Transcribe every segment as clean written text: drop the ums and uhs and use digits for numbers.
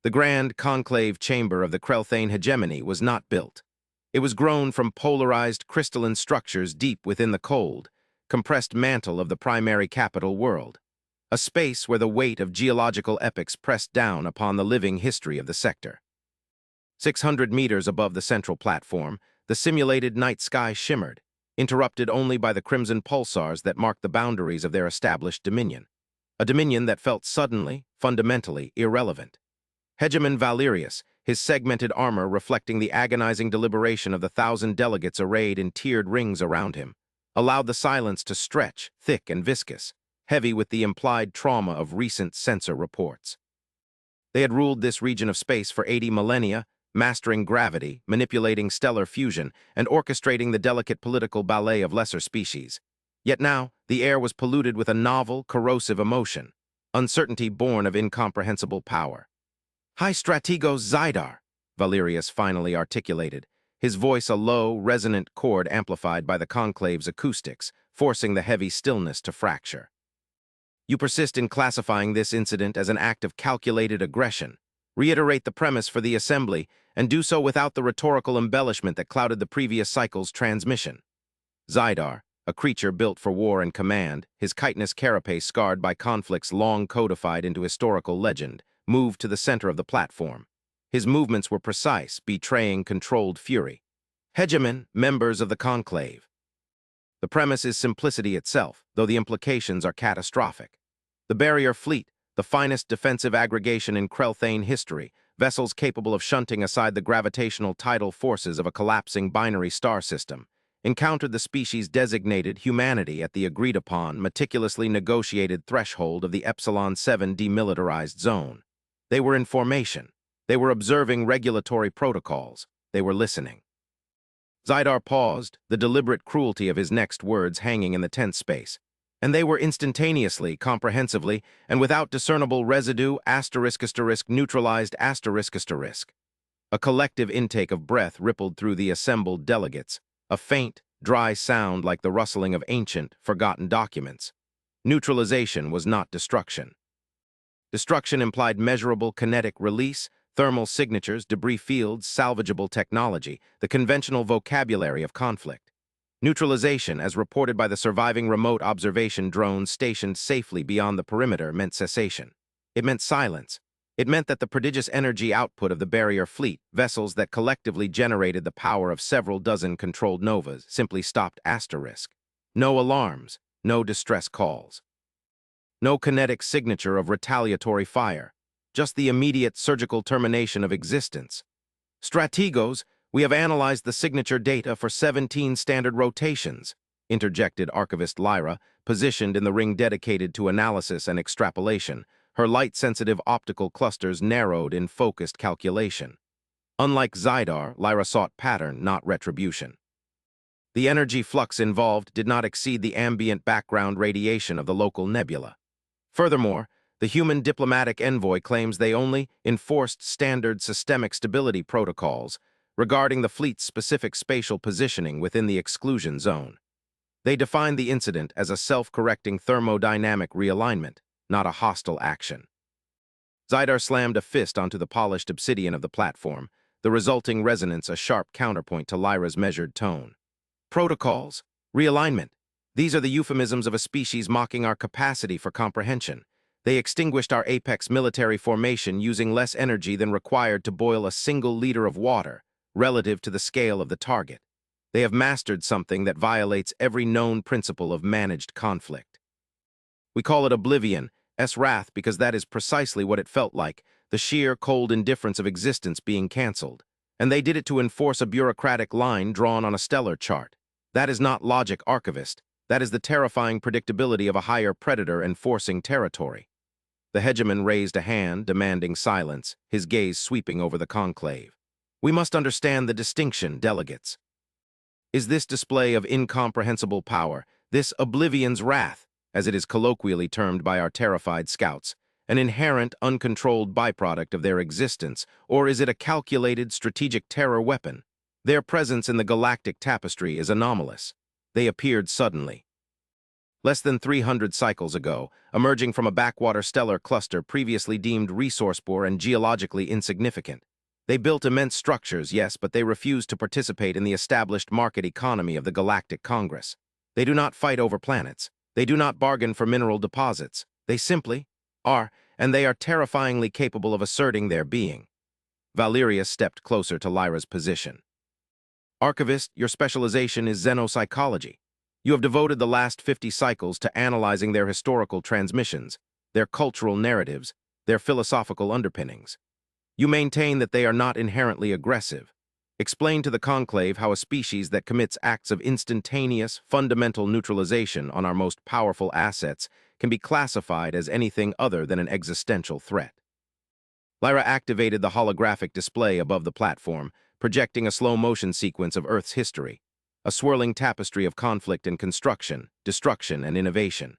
The grand conclave chamber of the Krelthane hegemony was not built. It was grown from polarized crystalline structures deep within the cold, compressed mantle of the primary capital world, a space where the weight of geological epochs pressed down upon the living history of the sector. 600 meters above the central platform, the simulated night sky shimmered, interrupted only by the crimson pulsars that marked the boundaries of their established dominion, a dominion that felt suddenly, fundamentally irrelevant. Hegemon Valerius, his segmented armor reflecting the agonizing deliberation of the 1,000 delegates arrayed in tiered rings around him, allowed the silence to stretch, thick and viscous, heavy with the implied trauma of recent censor reports. They had ruled this region of space for 80 millennia, mastering gravity, manipulating stellar fusion, and orchestrating the delicate political ballet of lesser species. Yet now, the air was polluted with a novel, corrosive emotion, uncertainty born of incomprehensible power. "High Strategos Zidar," Valerius finally articulated, his voice a low, resonant chord amplified by the conclave's acoustics, forcing the heavy stillness to fracture. "You persist in classifying this incident as an act of calculated aggression. Reiterate the premise for the assembly, and do so without the rhetorical embellishment that clouded the previous cycle's transmission." Zidar, a creature built for war and command, his chitinous carapace scarred by conflicts long codified into historical legend, moved to the center of the platform. His movements were precise, betraying controlled fury. "Hegemon, members of the conclave." The premise is simplicity itself, though the implications are catastrophic. The barrier fleet, the finest defensive aggregation in Krelthane history, vessels capable of shunting aside the gravitational tidal forces of a collapsing binary star system, encountered the species-designated humanity at the agreed-upon, meticulously negotiated threshold of the Epsilon 7 demilitarized zone. They were in formation. They were observing regulatory protocols. They were listening. Zidar paused, the deliberate cruelty of his next words hanging in the tense space. And they were instantaneously, comprehensively, and without discernible residue, neutralized. A collective intake of breath rippled through the assembled delegates, a faint, dry sound like the rustling of ancient, forgotten documents. Neutralization was not destruction. Destruction implied measurable kinetic release, thermal signatures, debris fields, salvageable technology, the conventional vocabulary of conflict. Neutralization, as reported by the surviving remote observation drones stationed safely beyond the perimeter, meant cessation. It meant silence. It meant that the prodigious energy output of the barrier fleet, vessels that collectively generated the power of several dozen controlled novas, simply stopped. No alarms, no distress calls. No kinetic signature of retaliatory fire, just the immediate surgical termination of existence. "Strategos, we have analyzed the signature data for 17 standard rotations," interjected Archivist Lyra, positioned in the ring dedicated to analysis and extrapolation, her light-sensitive optical clusters narrowed in focused calculation. Unlike Zidar, Lyra sought pattern, not retribution. The energy flux involved did not exceed the ambient background radiation of the local nebula. Furthermore, the human diplomatic envoy claims they only enforced standard systemic stability protocols regarding the fleet's specific spatial positioning within the exclusion zone. They defined the incident as a self-correcting thermodynamic realignment, not a hostile action. Zidar slammed a fist onto the polished obsidian of the platform, the resulting resonance a sharp counterpoint to Lyra's measured tone. "Protocols, realignment. These are the euphemisms of a species mocking our capacity for comprehension. They extinguished our apex military formation using less energy than required to boil a single liter of water, relative to the scale of the target. They have mastered something that violates every known principle of managed conflict. We call it oblivion, wrath, because that is precisely what it felt like, the sheer, cold indifference of existence being cancelled. And they did it to enforce a bureaucratic line drawn on a stellar chart. That is not logic, Archivist. That is the terrifying predictability of a higher predator enforcing territory." The hegemon raised a hand, demanding silence, his gaze sweeping over the conclave. "We must understand the distinction, delegates. Is this display of incomprehensible power, this oblivion's wrath, as it is colloquially termed by our terrified scouts, an inherent, uncontrolled byproduct of their existence, or is it a calculated, strategic terror weapon? Their presence in the galactic tapestry is anomalous. They appeared suddenly. less than 300 cycles ago, emerging from a backwater stellar cluster previously deemed resource-poor and geologically insignificant. They built immense structures, yes, but they refused to participate in the established market economy of the Galactic Congress. They do not fight over planets. They do not bargain for mineral deposits. They simply are, and they are terrifyingly capable of asserting their being. Valeria stepped closer to Lyra's position. Archivist, your specialization is xenopsychology. You have devoted the last 50 cycles to analyzing their historical transmissions, their cultural narratives, their philosophical underpinnings. You maintain that they are not inherently aggressive. Explain to the conclave how a species that commits acts of instantaneous, fundamental neutralization on our most powerful assets can be classified as anything other than an existential threat. Lyra activated the holographic display above the platform, projecting a slow-motion sequence of Earth's history, a swirling tapestry of conflict and construction, destruction and innovation.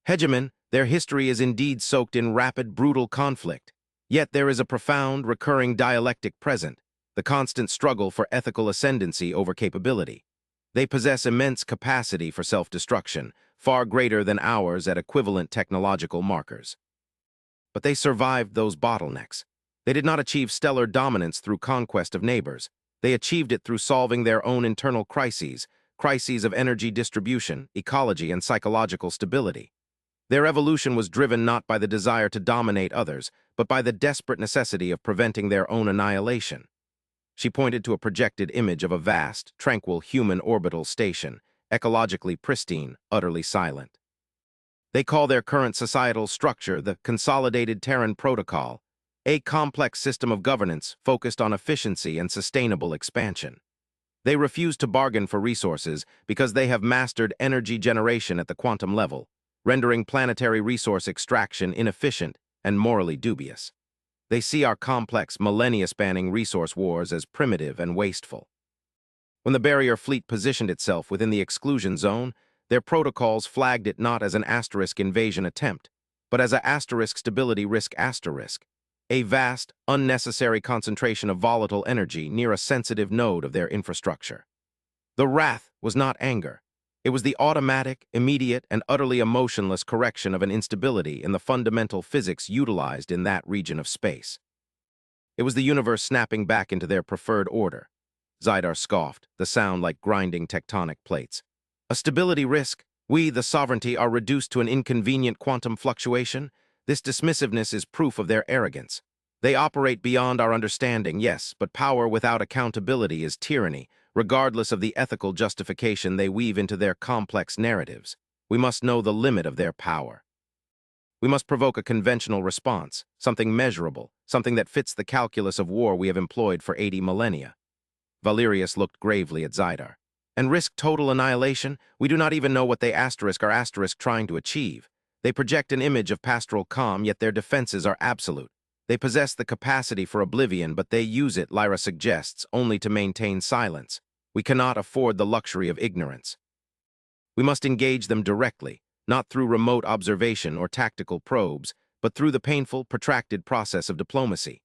Hegemon, their history is indeed soaked in rapid, brutal conflict. Yet there is a profound, recurring dialectic present, the constant struggle for ethical ascendancy over capability. They possess immense capacity for self-destruction, far greater than ours at equivalent technological markers. But they survived those bottlenecks. They did not achieve stellar dominance through conquest of neighbors. They achieved it through solving their own internal crises, crises of energy distribution, ecology, and psychological stability. Their evolution was driven not by the desire to dominate others, but by the desperate necessity of preventing their own annihilation. She pointed to a projected image of a vast, tranquil human orbital station, ecologically pristine, utterly silent. They call their current societal structure the Consolidated Terran Protocol, a complex system of governance focused on efficiency and sustainable expansion. They refuse to bargain for resources because they have mastered energy generation at the quantum level, rendering planetary resource extraction inefficient and morally dubious. They see our complex, millennia-spanning resource wars as primitive and wasteful. When the barrier fleet positioned itself within the exclusion zone, their protocols flagged it not as an asterisk invasion attempt, but as a asterisk stability risk asterisk, a vast, unnecessary concentration of volatile energy near a sensitive node of their infrastructure. The wrath was not anger. It was the automatic, immediate, and utterly emotionless correction of an instability in the fundamental physics utilized in that region of space. It was the universe snapping back into their preferred order. Zidar scoffed, the sound like grinding tectonic plates. A stability risk? We, the sovereignty, are reduced to an inconvenient quantum fluctuation? This dismissiveness is proof of their arrogance. They operate beyond our understanding, yes, but power without accountability is tyranny, regardless of the ethical justification they weave into their complex narratives. We must know the limit of their power. We must provoke a conventional response, something measurable, something that fits the calculus of war we have employed for 80 millennia. Valerius looked gravely at Zidar. And risk total annihilation? We do not even know what they are trying to achieve. They project an image of pastoral calm, yet their defenses are absolute. They possess the capacity for oblivion, but they use it, Lyra suggests, only to maintain silence. We cannot afford the luxury of ignorance. We must engage them directly, not through remote observation or tactical probes, but through the painful, protracted process of diplomacy.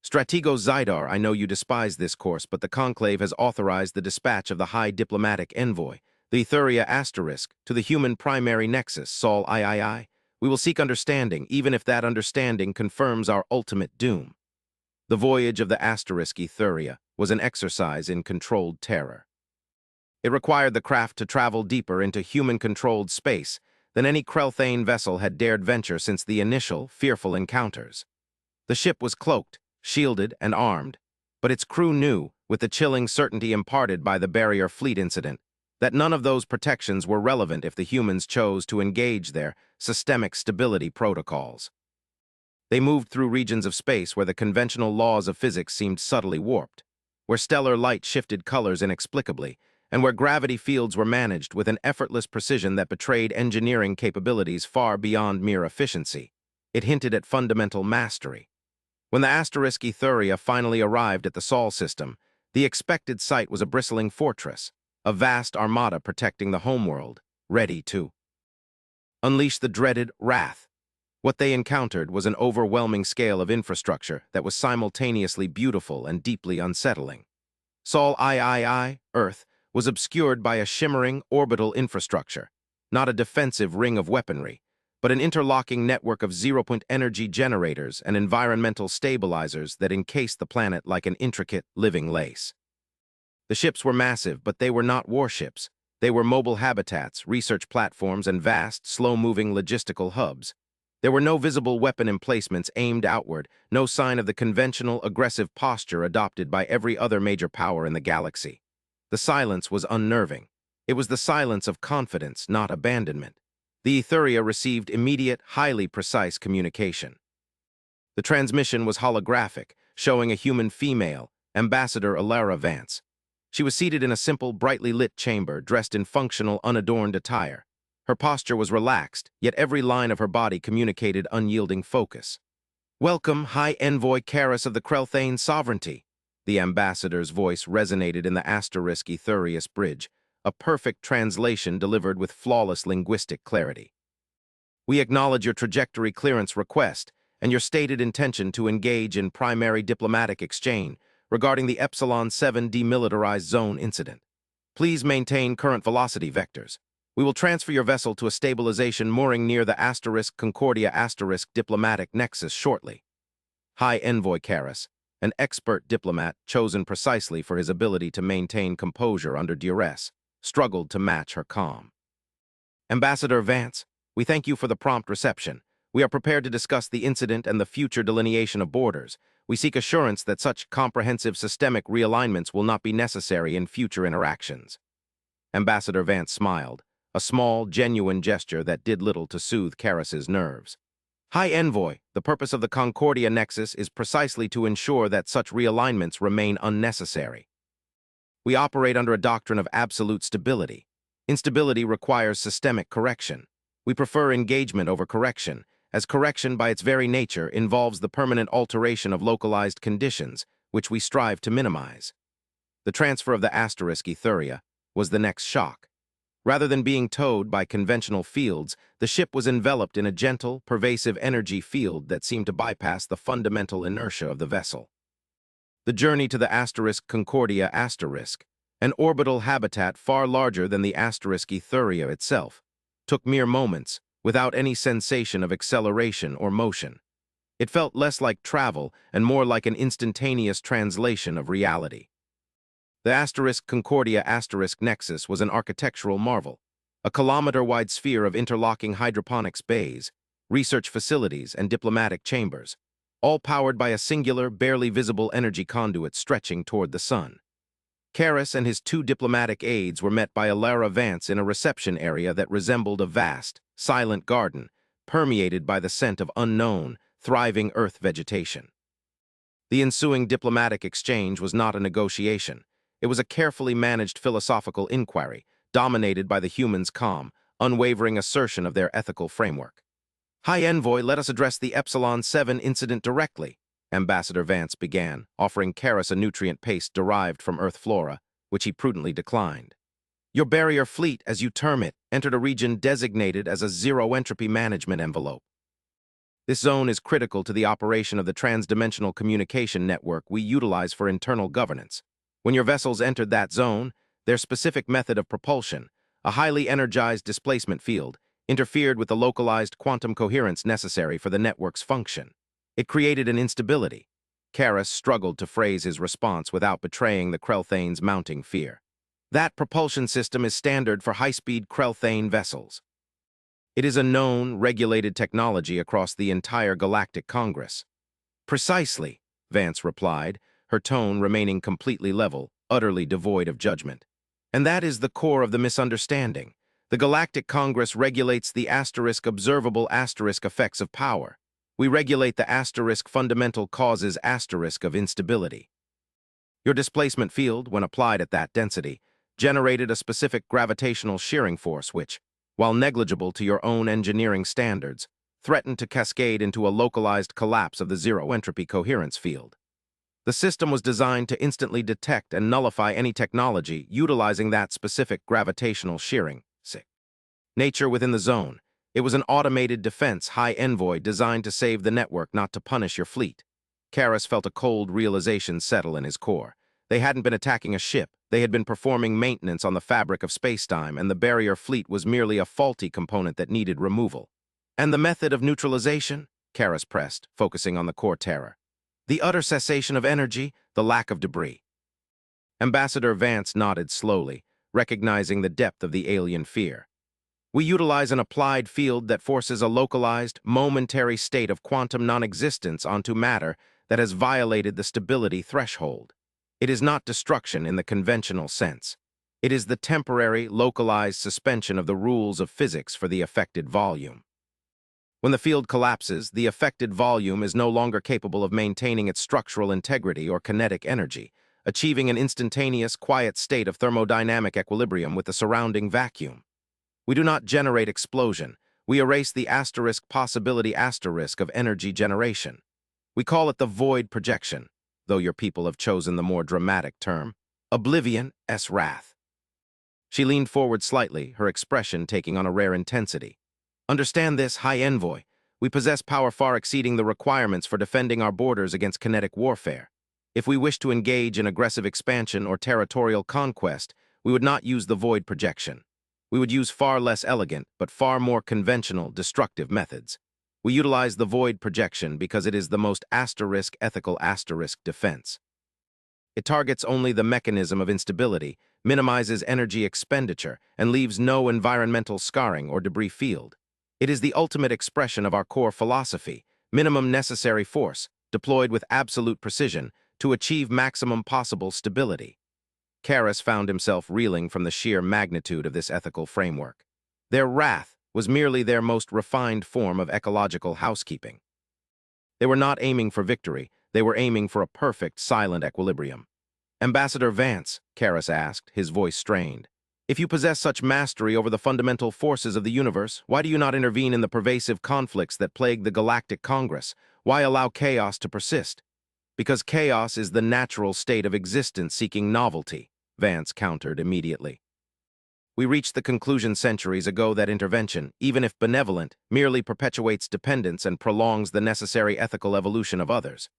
Stratego Zidar, I know you despise this course, but the Conclave has authorized the dispatch of the High Diplomatic Envoy, the Etheria Asterisk, to the human primary nexus, Sol III. We will seek understanding, even if that understanding confirms our ultimate doom. The voyage of the Asterisk Etheria was an exercise in controlled terror. It required the craft to travel deeper into human-controlled space than any Krelthane vessel had dared venture since the initial, fearful encounters. The ship was cloaked, shielded, and armed, but its crew knew, with the chilling certainty imparted by the barrier fleet incident, that none of those protections were relevant if the humans chose to engage their systemic stability protocols. They moved through regions of space where the conventional laws of physics seemed subtly warped, where stellar light shifted colors inexplicably, and where gravity fields were managed with an effortless precision that betrayed engineering capabilities far beyond mere efficiency. It hinted at fundamental mastery. When the Asterisk Etheria finally arrived at the Sol system, the expected sight was a bristling fortress, a vast armada protecting the homeworld, ready to unleash the dreaded wrath. What they encountered was an overwhelming scale of infrastructure that was simultaneously beautiful and deeply unsettling. Sol III, Earth, was obscured by a shimmering orbital infrastructure. not a defensive ring of weaponry, but an interlocking network of zero-point energy generators and environmental stabilizers that encased the planet like an intricate, living lace. The ships were massive, but they were not warships. They were mobile habitats, research platforms, and vast, slow-moving logistical hubs. There were no visible weapon emplacements aimed outward, no sign of the conventional, aggressive posture adopted by every other major power in the galaxy. The silence was unnerving. It was the silence of confidence, not abandonment. The Etheria received immediate, highly precise communication. The transmission was holographic, showing a human female, Ambassador Alara Vance. She was seated in a simple, brightly lit chamber, dressed in functional, unadorned attire. Her posture was relaxed, yet every line of her body communicated unyielding focus. "Welcome, High Envoy Karis of the Krelthane Sovereignty." The ambassador's voice resonated in the asterisk Etherius bridge, a perfect translation delivered with flawless linguistic clarity. "We acknowledge your trajectory clearance request and your stated intention to engage in primary diplomatic exchange regarding the Epsilon 7 demilitarized zone incident. Please maintain current velocity vectors. We will transfer your vessel to a stabilization mooring near the Concordia diplomatic nexus shortly." High Envoy Karis, an expert diplomat chosen precisely for his ability to maintain composure under duress, struggled to match her calm. "Ambassador Vance, we thank you for the prompt reception. We are prepared to discuss the incident and the future delineation of borders. We seek assurance that such comprehensive systemic realignments will not be necessary in future interactions." Ambassador Vance smiled, a small, genuine gesture that did little to soothe Karis's nerves. "High Envoy, the purpose of the Concordia Nexus is precisely to ensure that such realignments remain unnecessary. We operate under a doctrine of absolute stability. Instability requires systemic correction. We prefer engagement over correction, as correction by its very nature involves the permanent alteration of localized conditions, which we strive to minimize." The transfer of the Etheria was the next shock. Rather than being towed by conventional fields, the ship was enveloped in a gentle, pervasive energy field that seemed to bypass the fundamental inertia of the vessel. The journey to the Concordia an orbital habitat far larger than the Etheria itself, took mere moments, without any sensation of acceleration or motion. It felt less like travel and more like an instantaneous translation of reality. The Concordia nexus was an architectural marvel, a kilometer-wide sphere of interlocking hydroponics bays, research facilities, and diplomatic chambers, all powered by a singular, barely visible energy conduit stretching toward the sun. Karis and his two diplomatic aides were met by Alara Vance in a reception area that resembled a vast, silent garden, permeated by the scent of unknown, thriving Earth vegetation. The ensuing diplomatic exchange was not a negotiation. It was a carefully managed philosophical inquiry, dominated by the humans' calm, unwavering assertion of their ethical framework. "High Envoy, let us address the Epsilon 7 incident directly," Ambassador Vance began, offering Karis a nutrient paste derived from Earth flora, which he prudently declined. "Your barrier fleet, as you term it, entered a region designated as a zero-entropy management envelope. This zone is critical to the operation of the transdimensional communication network we utilize for internal governance. When your vessels entered that zone, their specific method of propulsion, a highly energized displacement field, interfered with the localized quantum coherence necessary for the network's function. It created an instability." Karis struggled to phrase his response without betraying the Krelthane's mounting fear. "That propulsion system is standard for high-speed Krelthane vessels. It is a known, regulated technology across the entire Galactic Congress." "Precisely," Vance replied, her tone remaining completely level, utterly devoid of judgment. "And that is the core of the misunderstanding. The Galactic Congress regulates the observable effects of power. We regulate the fundamental causes of instability. Your displacement field, when applied at that density, generated a specific gravitational shearing force which, while negligible to your own engineering standards, threatened to cascade into a localized collapse of the zero-entropy coherence field. The system was designed to instantly detect and nullify any technology utilizing that specific gravitational shearing nature within the zone. It was an automated defense High Envoy designed to save the network, not to punish your fleet." Karis felt a cold realization settle in his core. They hadn't been attacking a ship, They had been performing maintenance on the fabric of spacetime, and the barrier fleet was merely a faulty component that needed removal. And the method of neutralization? Karis pressed, focusing on the core terror. The utter cessation of energy, the lack of debris. Ambassador Vance nodded slowly, recognizing the depth of the alien fear. We utilize an applied field that forces a localized, momentary state of quantum non-existence onto matter that has violated the stability threshold. It is not destruction in the conventional sense. It is the temporary, localized suspension of the rules of physics for the affected volume. When the field collapses, the affected volume is no longer capable of maintaining its structural integrity or kinetic energy, achieving an instantaneous, quiet state of thermodynamic equilibrium with the surrounding vacuum. We do not generate explosion. We erase the asterisk possibility asterisk of energy generation. We call it the void projection, though your people have chosen the more dramatic term, oblivion s wrath. She leaned forward slightly, her expression taking on a rare intensity. Understand this, High Envoy. We possess power far exceeding the requirements for defending our borders against kinetic warfare. If we wish to engage in aggressive expansion or territorial conquest, we would not use the void projection. We would use far less elegant, but far more conventional, destructive methods. We utilize the void projection because it is the most ethical defense. It targets only the mechanism of instability, minimizes energy expenditure, and leaves no environmental scarring or debris field. It is the ultimate expression of our core philosophy, minimum necessary force, deployed with absolute precision to achieve maximum possible stability. Karis found himself reeling from the sheer magnitude of this ethical framework. Their wrath was merely their most refined form of ecological housekeeping. They were not aiming for victory, they were aiming for a perfect, silent equilibrium. Ambassador Vance, Karis asked, his voice strained, if you possess such mastery over the fundamental forces of the universe, why do you not intervene in the pervasive conflicts that plague the Galactic Congress? Why allow chaos to persist? Because chaos is the natural state of existence seeking novelty, Vance countered immediately. We reached the conclusion centuries ago that intervention, even if benevolent, merely perpetuates dependence and prolongs the necessary ethical evolution of others.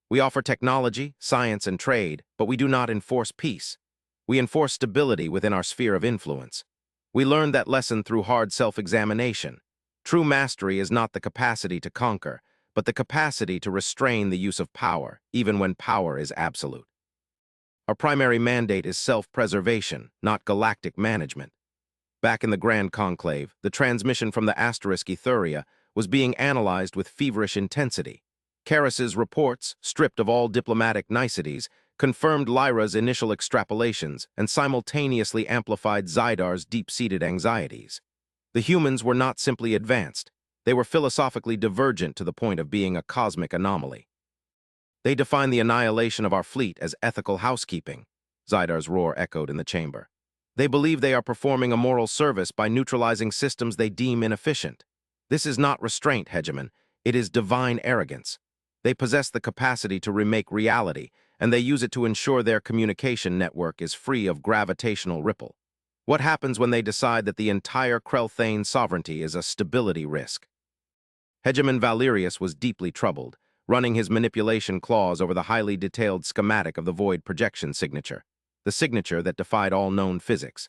We offer technology, science, and trade, but we do not enforce peace. We enforce stability within our sphere of influence. We learned that lesson through hard self-examination. True mastery is not the capacity to conquer, but the capacity to restrain the use of power, even when power is absolute. Our primary mandate is self-preservation, not galactic management. Back in the Grand Conclave, the transmission from the asterisk Etheria was being analyzed with feverish intensity. Karis's reports, stripped of all diplomatic niceties, confirmed Lyra's initial extrapolations and simultaneously amplified Zydar's deep-seated anxieties. The humans were not simply advanced. They were philosophically divergent to the point of being a cosmic anomaly. They define the annihilation of our fleet as ethical housekeeping, Zydar's roar echoed in the chamber. They believe they are performing a moral service by neutralizing systems they deem inefficient. This is not restraint, Hegemon. It is divine arrogance. They possess the capacity to remake reality, and they use it to ensure their communication network is free of gravitational ripple. What happens when they decide that the entire Krelthane sovereignty is a stability risk? Hegemon Valerius was deeply troubled, running his manipulation claws over the highly detailed schematic of the void projection signature, the signature that defied all known physics.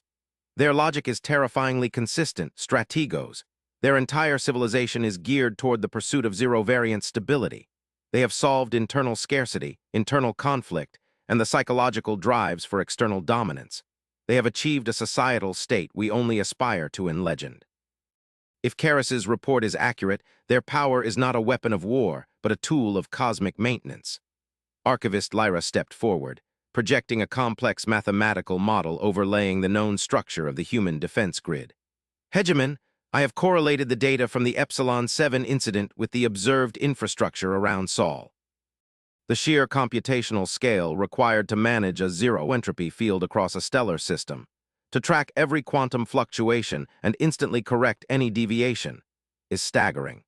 Their logic is terrifyingly consistent, strategos. Their entire civilization is geared toward the pursuit of zero-variant stability. They have solved internal scarcity, internal conflict, and the psychological drives for external dominance. They have achieved a societal state we only aspire to in legend. If Karis's report is accurate, their power is not a weapon of war, but a tool of cosmic maintenance. Archivist Lyra stepped forward, projecting a complex mathematical model overlaying the known structure of the human defense grid. Hegemon, I have correlated the data from the Epsilon 7 incident with the observed infrastructure around Sol. The sheer computational scale required to manage a zero-entropy field across a stellar system, to track every quantum fluctuation and instantly correct any deviation, is staggering.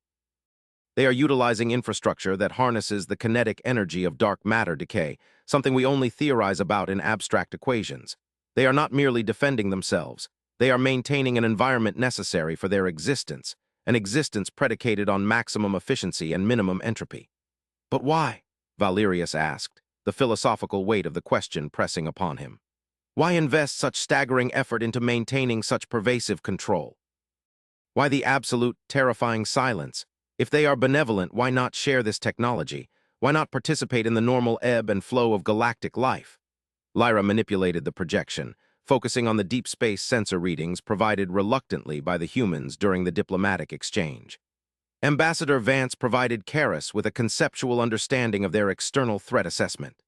They are utilizing infrastructure that harnesses the kinetic energy of dark matter decay, something we only theorize about in abstract equations. They are not merely defending themselves. They are maintaining an environment necessary for their existence, an existence predicated on maximum efficiency and minimum entropy. But why? Valerius asked, the philosophical weight of the question pressing upon him. Why invest such staggering effort into maintaining such pervasive control? Why the absolute, terrifying silence? If they are benevolent, why not share this technology? Why not participate in the normal ebb and flow of galactic life? Lyra manipulated the projection, focusing on the deep space sensor readings provided reluctantly by the humans during the diplomatic exchange. Ambassador Vance provided Karis with a conceptual understanding of their external threat assessment.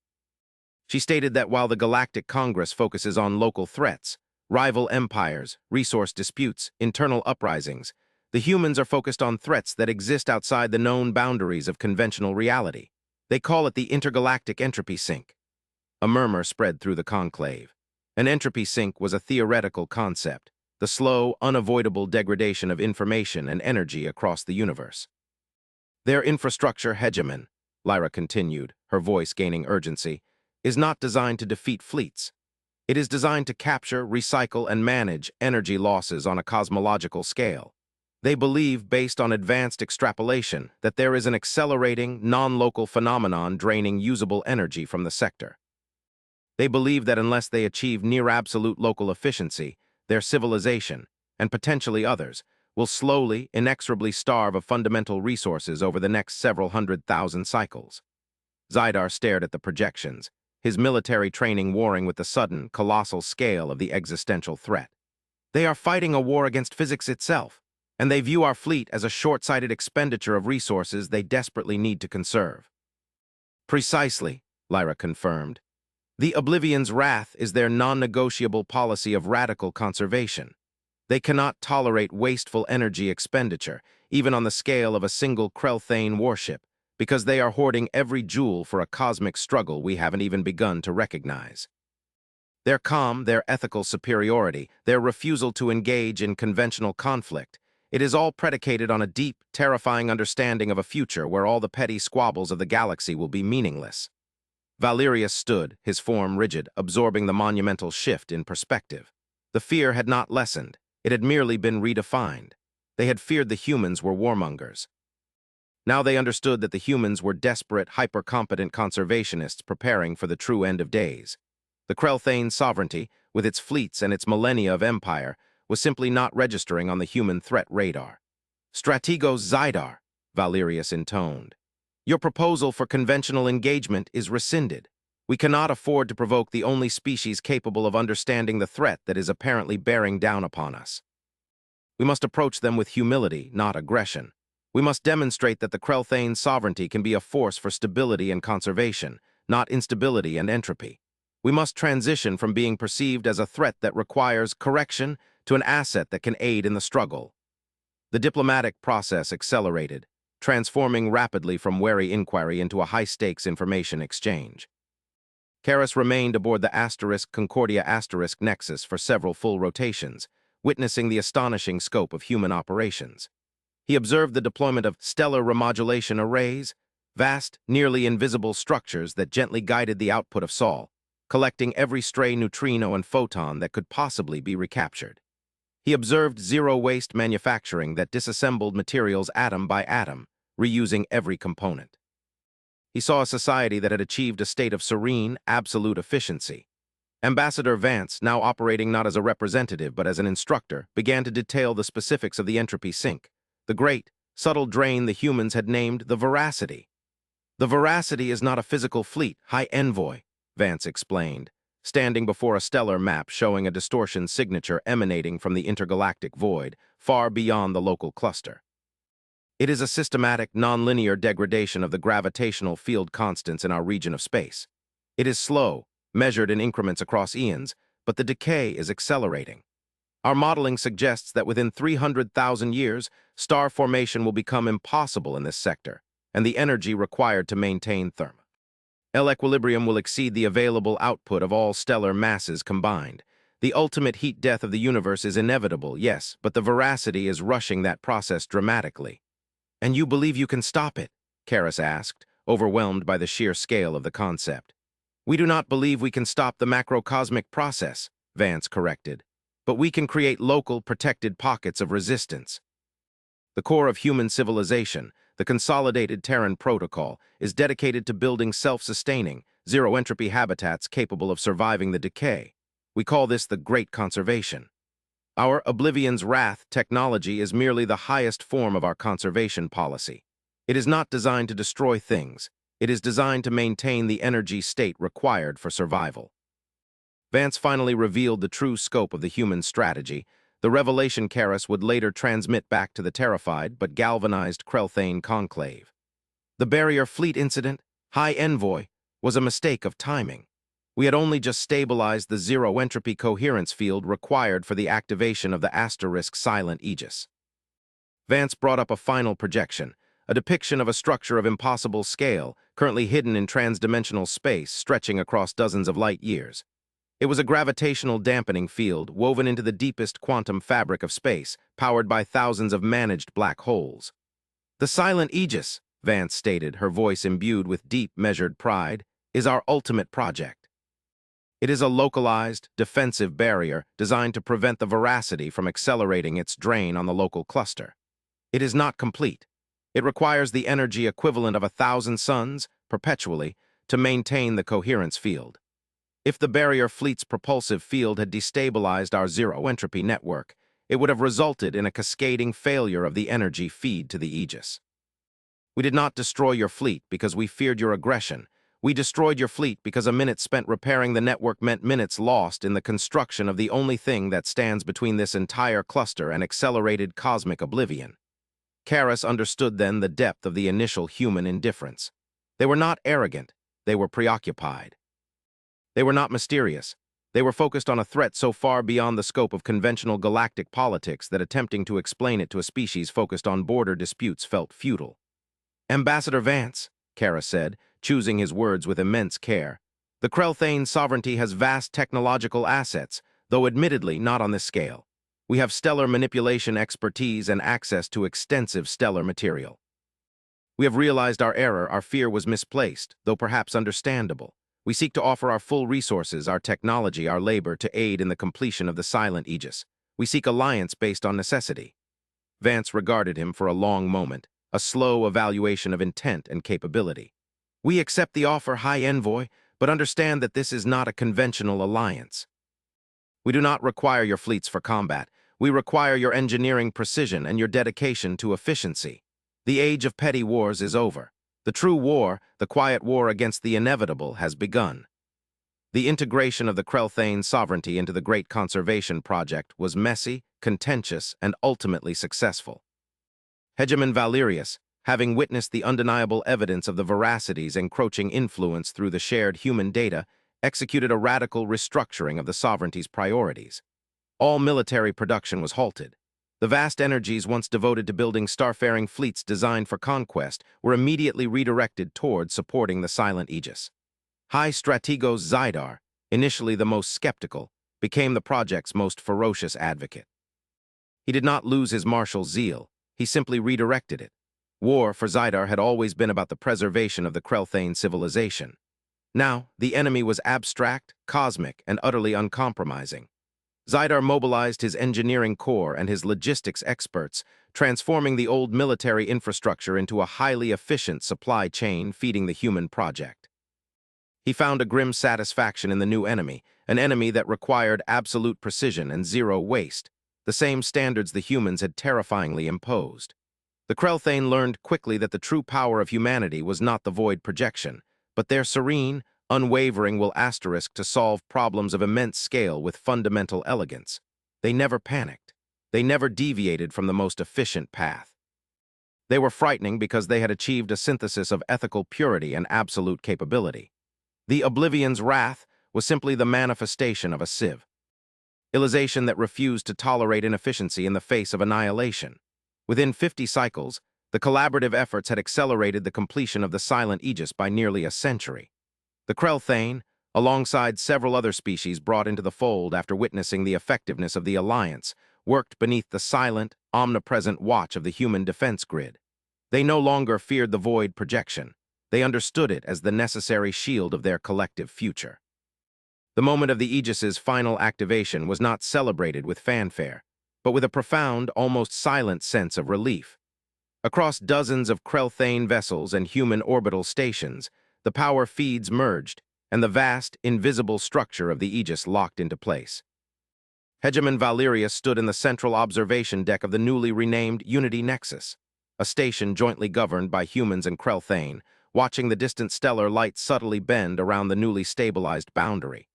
She stated that while the Galactic Congress focuses on local threats, rival empires, resource disputes, internal uprisings, the humans are focused on threats that exist outside the known boundaries of conventional reality. They call it the intergalactic entropy sink. A murmur spread through the conclave. An entropy sink was a theoretical concept, the slow, unavoidable degradation of information and energy across the universe. Their infrastructure hegemon, Lyra continued, her voice gaining urgency, is not designed to defeat fleets. It is designed to capture, recycle, and manage energy losses on a cosmological scale. They believe, based on advanced extrapolation, that there is an accelerating, non-local phenomenon draining usable energy from the sector. They believe that unless they achieve near-absolute local efficiency, their civilization, and potentially others, will slowly, inexorably starve of fundamental resources over the next several 100,000 cycles. Zidar stared at the projections, his military training warring with the sudden, colossal scale of the existential threat. They are fighting a war against physics itself, and they view our fleet as a short-sighted expenditure of resources they desperately need to conserve. Precisely, Lyra confirmed. The Oblivion's wrath is their non-negotiable policy of radical conservation. They cannot tolerate wasteful energy expenditure, even on the scale of a single Krelthane warship, because they are hoarding every joule for a cosmic struggle we haven't even begun to recognize. Their calm, their ethical superiority, their refusal to engage in conventional conflict, it is all predicated on a deep, terrifying understanding of a future where all the petty squabbles of the galaxy will be meaningless. Valerius stood, his form rigid, absorbing the monumental shift in perspective. The fear had not lessened, it had merely been redefined. They had feared the humans were warmongers. Now they understood that the humans were desperate, hyper-competent conservationists preparing for the true end of days. The Krelthane sovereignty, with its fleets and its millennia of empire, was simply not registering on the human threat radar. Strategos Zidar, Valerius intoned. Your proposal for conventional engagement is rescinded. We cannot afford to provoke the only species capable of understanding the threat that is apparently bearing down upon us. We must approach them with humility, not aggression. We must demonstrate that the Krelthane sovereignty can be a force for stability and conservation, not instability and entropy. We must transition from being perceived as a threat that requires correction to an asset that can aid in the struggle. The diplomatic process accelerated, transforming rapidly from wary inquiry into a high-stakes information exchange. Karis remained aboard the Concordia Nexus for several full rotations, witnessing the astonishing scope of human operations. He observed the deployment of stellar remodulation arrays, vast, nearly invisible structures that gently guided the output of Sol, collecting every stray neutrino and photon that could possibly be recaptured. He observed zero-waste manufacturing that disassembled materials atom by atom, reusing every component. He saw a society that had achieved a state of serene, absolute efficiency. Ambassador Vance, now operating not as a representative but as an instructor, began to detail the specifics of the entropy sink, the great, subtle drain the humans had named the Veracity. The Veracity is not a physical fleet, High Envoy, Vance explained, standing before a stellar map showing a distortion signature emanating from the intergalactic void, far beyond the local cluster. It is a systematic, nonlinear degradation of the gravitational field constants in our region of space. It is slow, measured in increments across eons, but the decay is accelerating. Our modeling suggests that within 300,000 years, star formation will become impossible in this sector, and the energy required to maintain thermal equilibrium will exceed the available output of all stellar masses combined. The ultimate heat death of the universe is inevitable, yes, but the Veracity is rushing that process dramatically. And you believe you can stop it? Karis asked, overwhelmed by the sheer scale of the concept. We do not believe we can stop the macrocosmic process, Vance corrected, but we can create local, protected pockets of resistance. The core of human civilization, the Consolidated Terran Protocol, is dedicated to building self-sustaining, zero-entropy habitats capable of surviving the decay. We call this the Great Conservation. Our Oblivion's Wrath technology is merely the highest form of our conservation policy. It is not designed to destroy things. It is designed to maintain the energy state required for survival. Vance finally revealed the true scope of the human strategy. The revelation Karis would later transmit back to the terrified but galvanized Krelthane conclave. The barrier fleet incident, High Envoy, was a mistake of timing. We had only just stabilized the zero-entropy coherence field required for the activation of the asterisk silent Aegis. Vance brought up a final projection, a depiction of a structure of impossible scale, currently hidden in transdimensional space stretching across dozens of light years. It was a gravitational dampening field woven into the deepest quantum fabric of space, powered by thousands of managed black holes. The silent Aegis, Vance stated, her voice imbued with deep, measured pride, is our ultimate project. It is a localized, defensive barrier designed to prevent the veracity from accelerating its drain on the local cluster. It is not complete. It requires the energy equivalent of 1,000 suns, perpetually, to maintain the coherence field. If the barrier fleet's propulsive field had destabilized our zero-entropy network, it would have resulted in a cascading failure of the energy feed to the Aegis. We did not destroy your fleet because we feared your aggression. We destroyed your fleet because a minute spent repairing the network meant minutes lost in the construction of the only thing that stands between this entire cluster and accelerated cosmic oblivion. Karis understood then the depth of the initial human indifference. They were not arrogant, they were preoccupied. They were not mysterious. They were focused on a threat so far beyond the scope of conventional galactic politics that attempting to explain it to a species focused on border disputes felt futile. Ambassador Vance, Karis said, choosing his words with immense care, the Krelthane sovereignty has vast technological assets, though admittedly not on this scale. We have stellar manipulation expertise and access to extensive stellar material. We have realized our error. Our fear was misplaced, though perhaps understandable. We seek to offer our full resources, our technology, our labor to aid in the completion of the silent Aegis. We seek alliance based on necessity. Vance regarded him for a long moment, a slow evaluation of intent and capability. We accept the offer, High Envoy, but understand that this is not a conventional alliance. We do not require your fleets for combat. We require your engineering precision and your dedication to efficiency. The age of petty wars is over. The true war, the quiet war against the inevitable, has begun. The integration of the Krelthane sovereignty into the Great Conservation Project was messy, contentious, and ultimately successful. Hegemon Valerius, having witnessed the undeniable evidence of the veracity's encroaching influence through the shared human data, executed a radical restructuring of the sovereignty's priorities. All military production was halted. The vast energies once devoted to building starfaring fleets designed for conquest were immediately redirected toward supporting the silent Aegis. High Strategos Zidar, initially the most skeptical, became the project's most ferocious advocate. He did not lose his martial zeal, he simply redirected it. War for Zidar had always been about the preservation of the Krelthane civilization. Now, the enemy was abstract, cosmic, and utterly uncompromising. Zidar mobilized his engineering core and his logistics experts, transforming the old military infrastructure into a highly efficient supply chain feeding the human project. He found a grim satisfaction in the new enemy, an enemy that required absolute precision and zero waste, the same standards the humans had terrifyingly imposed. The Krelthane learned quickly that the true power of humanity was not the void projection, but their serene, unwavering will asterisk to solve problems of immense scale with fundamental elegance. They never panicked. They never deviated from the most efficient path. They were frightening because they had achieved a synthesis of ethical purity and absolute capability. The Oblivion's Wrath was simply the manifestation of a civilization that refused to tolerate inefficiency in the face of annihilation. Within 50 cycles, the collaborative efforts had accelerated the completion of the silent Aegis by nearly a century. The Krelthane, alongside several other species brought into the fold after witnessing the effectiveness of the alliance, worked beneath the silent, omnipresent watch of the human defense grid. They no longer feared the void projection. They understood it as the necessary shield of their collective future. The moment of the Aegis's final activation was not celebrated with fanfare, but with a profound, almost silent sense of relief. Across dozens of Krelthane vessels and human orbital stations, the power feeds merged, and the vast, invisible structure of the Aegis locked into place. Hegemon Valerius stood in the central observation deck of the newly renamed Unity Nexus, a station jointly governed by humans and Krell, watching the distant stellar light subtly bend around the newly stabilized boundary.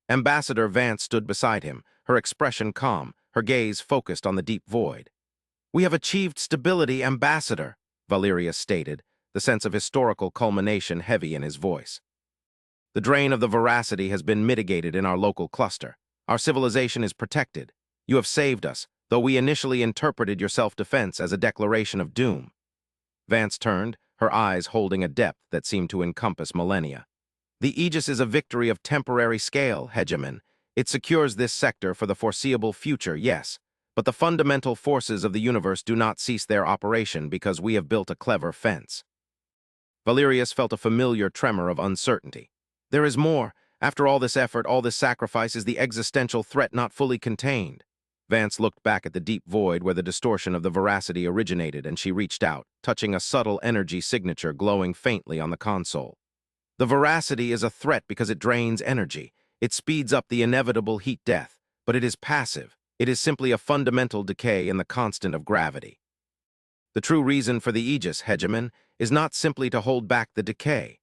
Ambassador Vance stood beside him, her expression calm, her gaze focused on the deep void. "We have achieved stability, Ambassador," Valerius stated, the sense of historical culmination heavy in his voice. "The drain of the veracity has been mitigated in our local cluster. Our civilization is protected. You have saved us, though we initially interpreted your self-defense as a declaration of doom." Vance turned, her eyes holding a depth that seemed to encompass millennia. "The Aegis is a victory of temporary scale, Hegemon. It secures this sector for the foreseeable future, yes, but the fundamental forces of the universe do not cease their operation because we have built a clever fence." Valerius felt a familiar tremor of uncertainty. "There is more. After all this effort, all this sacrifice, is the existential threat not fully contained?" Vance looked back at the deep void where the distortion of the veracity originated, and she reached out, touching a subtle energy signature glowing faintly on the console. "The veracity is a threat because it drains energy. It speeds up the inevitable heat death, but it is passive. It is simply a fundamental decay in the constant of gravity. The true reason for the Aegis, Hegemon, is not simply to hold back the decay."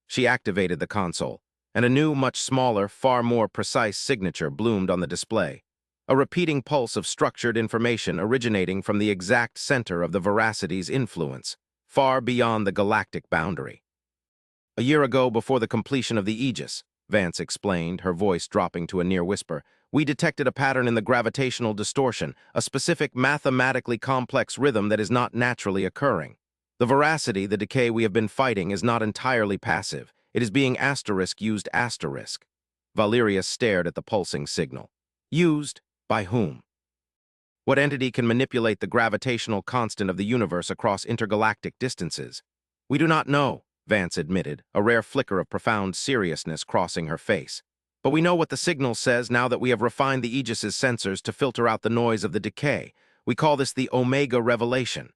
She activated the console, and a new, much smaller, far more precise signature bloomed on the display, a repeating pulse of structured information originating from the exact center of the veracity's influence, far beyond the galactic boundary. "A year ago, before the completion of the Aegis," Vance explained, her voice dropping to a near whisper, "we detected a pattern in the gravitational distortion, a specific mathematically complex rhythm that is not naturally occurring. The veracity, the decay we have been fighting, is not entirely passive. It is being used asterisk." Valerius stared at the pulsing signal. "Used? By whom? What entity can manipulate the gravitational constant of the universe across intergalactic distances?" "We do not know," Vance admitted, a rare flicker of profound seriousness crossing her face. "But we know what the signal says now that we have refined the Aegis's sensors to filter out the noise of the decay. We call this the Omega Revelation.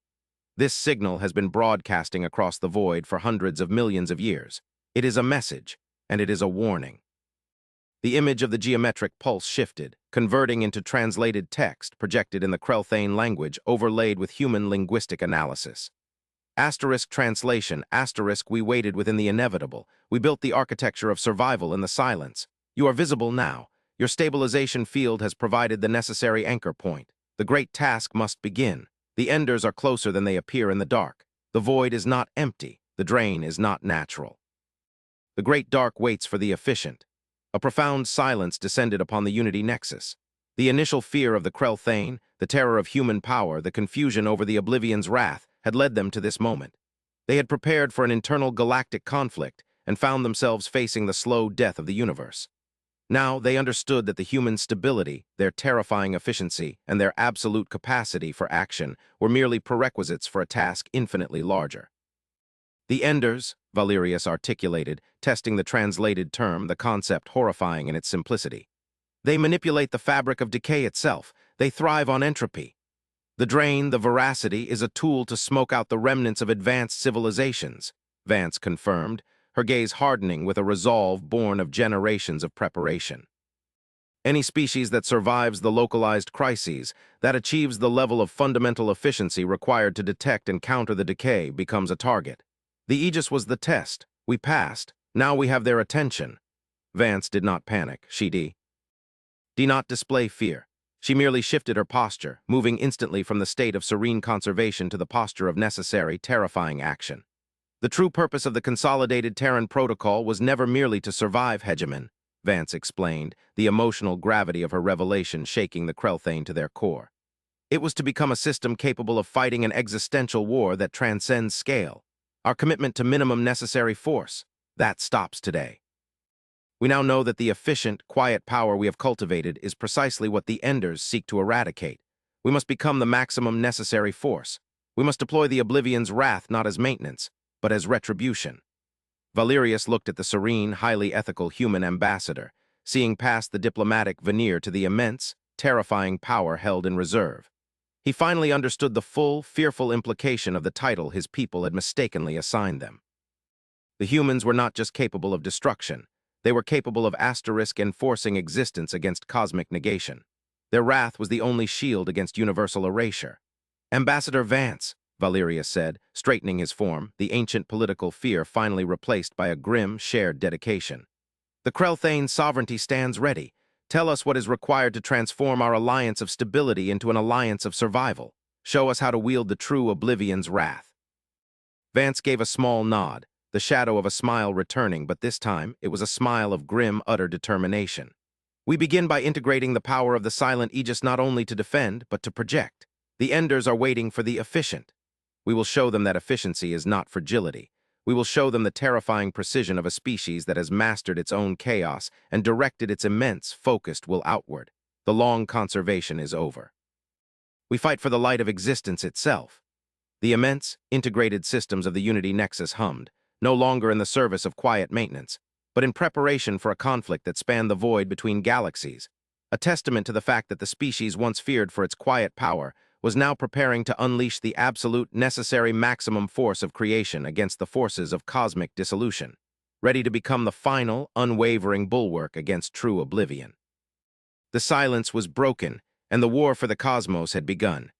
This signal has been broadcasting across the void for hundreds of millions of years. It is a message, and it is a warning." The image of the geometric pulse shifted, converting into translated text projected in the Krell language overlaid with human linguistic analysis. Asterisk translation, asterisk, "We waited within the inevitable. We built the architecture of survival in the silence. You are visible now. Your stabilization field has provided the necessary anchor point. The great task must begin. The enders are closer than they appear in the dark. The void is not empty. The drain is not natural. The great dark waits for the efficient." A profound silence descended upon the Unity Nexus. The initial fear of the Krell, the terror of human power, the confusion over the Oblivion's wrath, had led them to this moment. They had prepared for an internal galactic conflict and found themselves facing the slow death of the universe. Now they understood that the human stability, their terrifying efficiency, and their absolute capacity for action were merely prerequisites for a task infinitely larger. "The enders," Valerius articulated, testing the translated term, the concept horrifying in its simplicity. "They manipulate the fabric of decay itself. They thrive on entropy. The drain, the veracity, is a tool to smoke out the remnants of advanced civilizations," Vance confirmed, her gaze hardening with a resolve born of generations of preparation. "Any species that survives the localized crises, that achieves the level of fundamental efficiency required to detect and counter the decay, becomes a target. The Aegis was the test. We passed. Now we have their attention." Vance did not panic. She did not display fear. She merely shifted her posture, moving instantly from the state of serene conservation to the posture of necessary, terrifying action. "The true purpose of the Consolidated Terran Protocol was never merely to survive, Hegemon," Vance explained, the emotional gravity of her revelation shaking the Krell to their core. "It was to become a system capable of fighting an existential war that transcends scale. Our commitment to minimum necessary force, that stops today. We now know that the efficient, quiet power we have cultivated is precisely what the enders seek to eradicate. We must become the maximum necessary force. We must deploy the Oblivion's wrath not as maintenance, but as retribution." Valerius looked at the serene, highly ethical human ambassador, seeing past the diplomatic veneer to the immense, terrifying power held in reserve. He finally understood the full, fearful implication of the title his people had mistakenly assigned them. The humans were not just capable of destruction. They were capable of enforcing existence against cosmic negation. Their wrath was the only shield against universal erasure. Ambassador Vance, Valerius said, straightening his form, the ancient political fear finally replaced by a grim, shared dedication. The Krellthane's sovereignty stands ready. Tell us what is required to transform our alliance of stability into an alliance of survival. Show us how to wield the true Oblivion's wrath. Vance gave a small nod, the shadow of a smile returning, but this time it was a smile of grim, utter determination. We begin by integrating the power of the silent Aegis not only to defend, but to project. The Enders are waiting for the efficient. We will show them that efficiency is not fragility. We will show them the terrifying precision of a species that has mastered its own chaos and directed its immense, focused will outward. The long conservation is over. We fight for the light of existence itself. The immense, integrated systems of the Unity Nexus hummed, no longer in the service of quiet maintenance, but in preparation for a conflict that spanned the void between galaxies, a testament to the fact that the species once feared for its quiet power was now preparing to unleash the absolute, necessary maximum force of creation against the forces of cosmic dissolution, ready to become the final, unwavering bulwark against true oblivion. The silence was broken, and the war for the cosmos had begun.